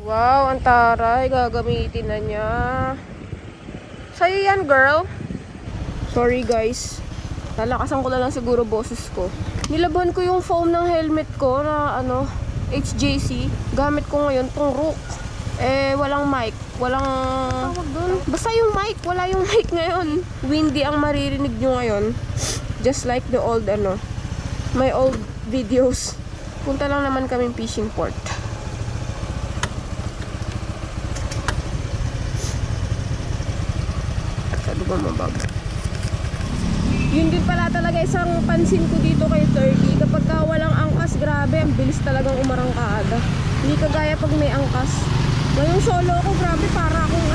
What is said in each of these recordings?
Wow, ang taray. Gagamitin na niya. Sa'yo yan, girl. Sorry, guys. Lalakasan ko na lang siguro boses ko. Nilaban ko yung foam ng helmet ko na HJC. Gamit ko ngayon tong Rook. Walang mic. Walang tawag dun. Basta yung mic. Wala yung mic ngayon. Windy ang maririnig nyo ngayon. Just like the old my old videos. Punta lang naman kaming fishing port. Yun din pala talaga isang pansin ko dito kay 30. Kapag walang angkas, grabe, ang bilis talagang umarangkada. Hindi kagaya pag may angkas. Ngayong solo ko, grabe, para akong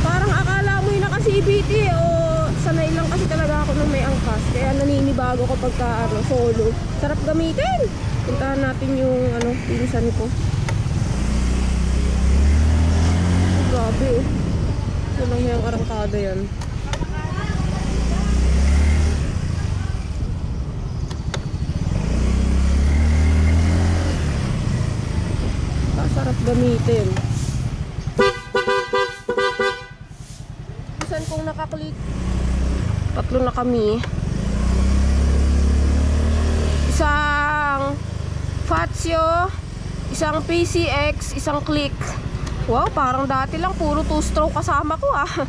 parang akala mo yung naka-CBT o sanay lang kasi talaga ako nung may angkas. Kaya naninibago ko pagka solo. Sarap gamitin. Puntahan natin yung pinsan ko. Grabe, walang yung arangkada yan. Sarap gamitin. Minsan kong nakaklik. Tatlo na kami. Isang Fatio, isang PCX, isang click. Wow, parang dati lang puro 2-stroke kasama ko ah.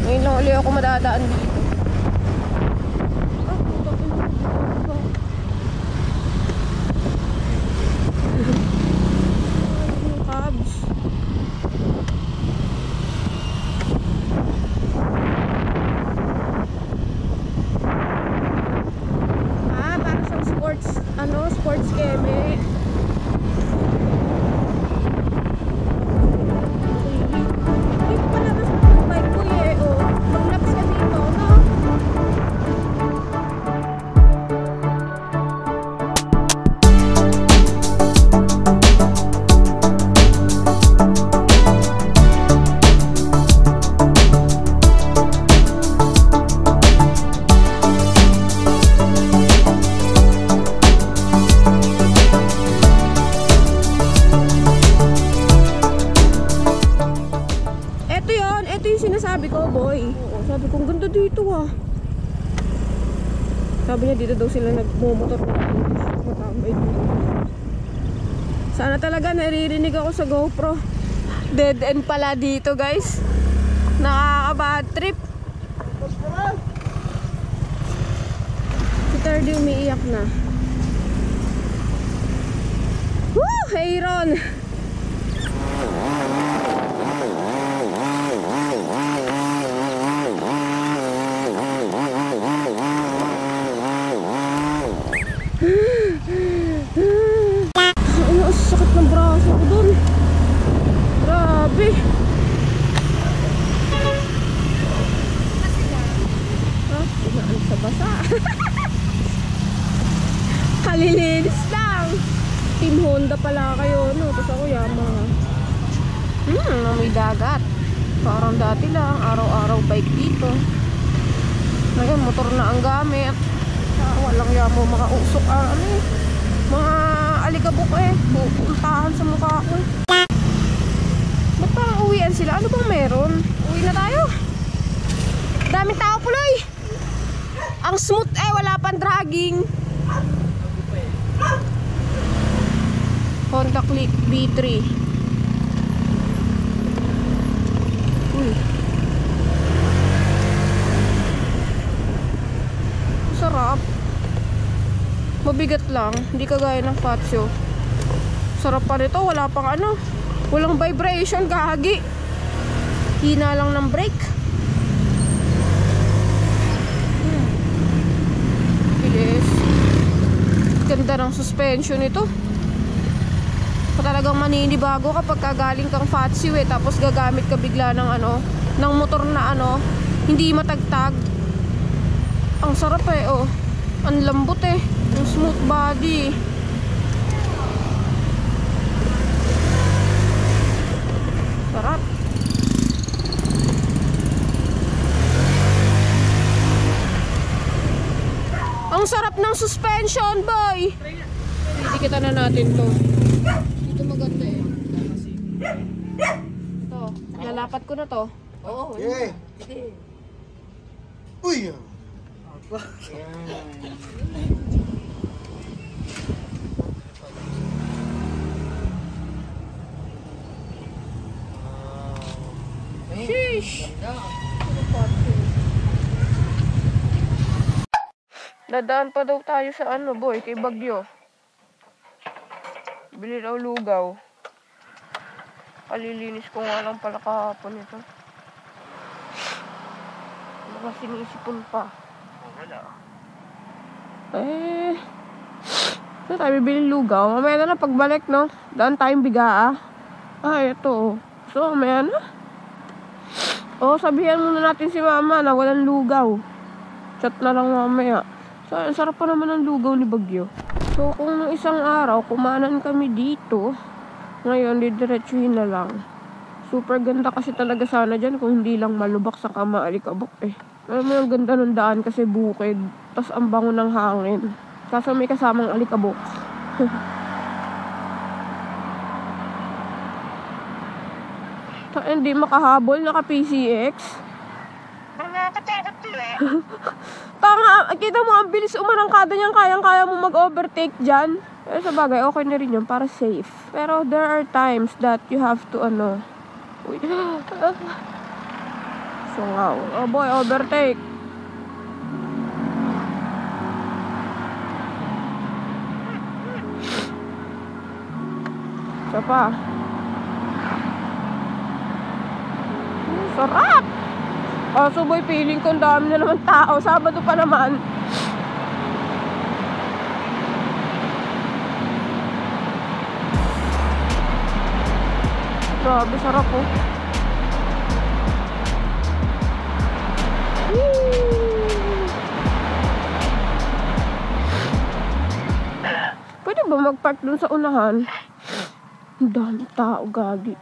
Ngayon lang ulit ako madadaan dito. Yung cabs. Para siyang sports keme. Sabi ko, boy. Oo, sabi ko, ang ganda dito ah. Sabi niya, dito daw sila nagmumotor. Matambay dito. Sana talaga naririnig ako sa GoPro. Dead end pala dito, guys. Nakaka-bad trip. Si Terdy umiiyak na. Woo! Hey, Ron! Sakit ng braso ko dun. Grabe. Tinaan sa basa. Kalilinis lang. Team Honda pala kayo, no? Tapos ako Yamaha. May dagat. Parang dati lang, araw-araw bike dito. Ngayon, motor na ang gamit. Walang yamo makausok. Mga alikabok pupuntahan sa mukha ko Ba't parang uwian sila? Ano bang meron? Uwi na tayo. Daming tao puloy. Ang smooth wala pang dragging. Honda Click B3. Uy, sarap. Mabigat lang, hindi kagaya ng Fatio. Sarap pa nito, wala pang walang vibration, gagi. Hina lang ng brake. Bilis. Ganda ng suspension ito. Talagang maninibago kapag kagaling kang Fatio tapos gagamit ka bigla ng ng motor na hindi matagtag. Ang sarap ang lambot ang smooth. smooth body. Sarap. Ang sarap ng suspension, boy. Dikitan na natin to. Dito maganda eh. Ito, lalapat ko na to. Oo. Yeah. Uy! Sheesh! Dadaan pa daw tayo sa ano, boy, kay Bagyo. Bili daw lugaw. Kalilinis ko nga lang pala kahapon ito. Baka sinisipon pa. Wala. So tayo bibili lugaw. Mamaya na pagbalik, no? Daan tayong bigaa. Ito. So, mamaya na. Sabihan muna natin si mama na walang lugaw. Chat na lang mamaya. So, ang sarap pa naman ng lugaw ni Bagyo. So, kung nung isang araw, kumanan kami dito, ngayon, didiretsuhin na lang. Super ganda kasi talaga sana dyan kung hindi lang malubak sa alikabok eh. Alam mo yung ganda ng daan kasi bukid. Tapos ang bango ng hangin. Kaso may kasamang alikabok. Hindi makahabol, naka PCX. Nakakatakot nila. Tanga, kita mo ang bilis umarangkada niyan, kayang-kaya mo mag-overtake dyan. Pero sa bagay, okay na rin yun para safe. Pero there are times that you have to Uy. Sungaw. Oh boy, overtake. Isa pa. Sarap! So boy, feeling ko ang dami na naman tao. Sabado pa naman. Grabe, sarap po. Pwede ba mag-park dun sa unahan? Ang dami tao, gagi.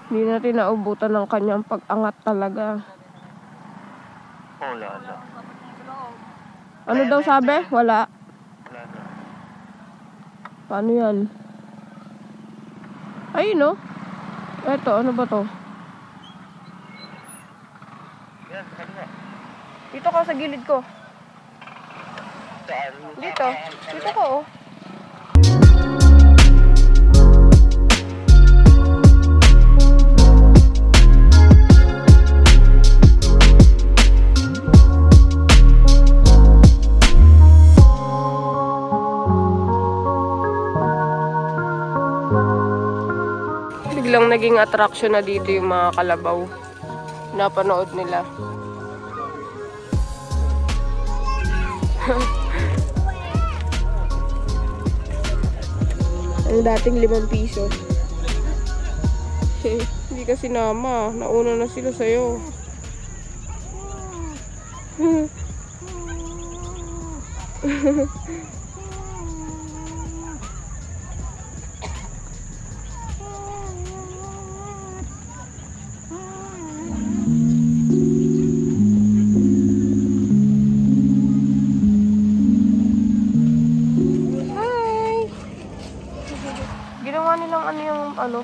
Hindi natin naubutan ng kanyang pag-angat talaga. Wala. Ano daw sabi? Wala. Wala na. Paano yan? Ayun, no? Eto, ano ba to? Yan, kaliwa. Dito ka sa gilid ko. Saan? Dito. Dito ko, oh. Biglang naging attraction na dito yung mga kalabaw. Napanood nila. Ang dating 5 piso. Hindi ka sinama. Nauna na sila sa'yo.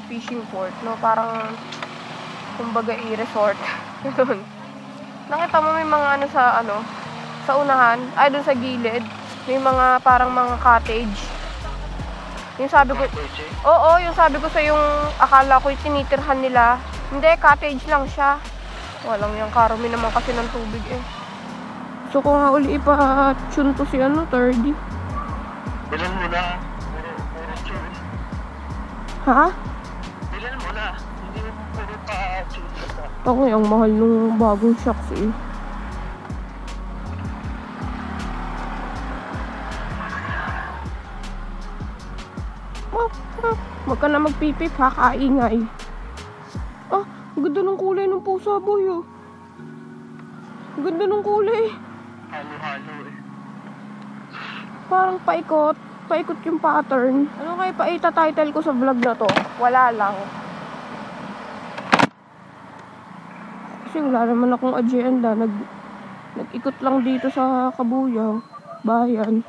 Fishing port, no? Parang kumbaga i-resort. Nakita mo may mga sa unahan, doon sa gilid, may mga parang mga cottage. Yung sabi ko, yung sabi ko sa yung akala ko tinitirhan nila. Hindi, cottage lang siya. Walang yung karami naman kasi ng tubig eh. So kung nga uli ipa-tune to si 30. Bilan mo na. Puro tune. Ha? Bilan mo na. Hindi mo puro pa-tune ka. Okay, ang mahal nung bagong shocks eh. Huwag ka na magpipip ha, kaingay. Ganda ng kulay ng pusa boy oh. Ganda ng kulay. Parang paikot. Paikot yung pattern. Ano kaya paita-title ko sa vlog na to? Wala lang. Kasi wala naman akong agenda. Nag-ikot lang dito sa Kabuyaw. Bayan.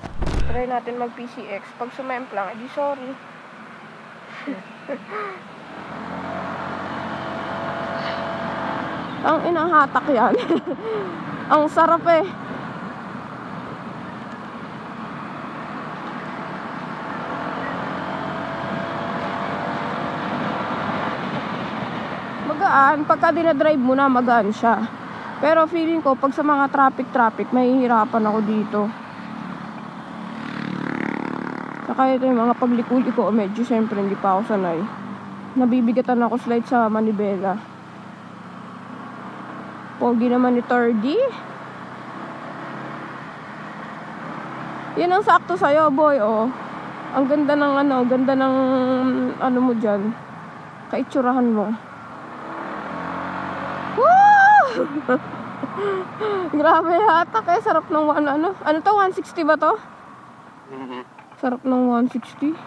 Try natin mag-PCX. Pag sumemplang, edi sorry. Ang inahatak yan. Ang sarap eh. Magaan. Pagka dinadrive mo na, magaan siya. Pero feeling ko, pag sa mga traffic, mahihirapan ako dito. Saka ito yung mga pagliko-liko, medyo siyempre hindi pa ako sanay. Nabibigatan ako slide sa manibela. Pogi naman ni 30. Yan ang sakto sa'yo, boy, oh. Ang ganda ng ano mo dyan. Kaitsurahan mo. Woo! Grabe hatak eh. Sarap ng ano to? 160 ba to? Sarap ng 160.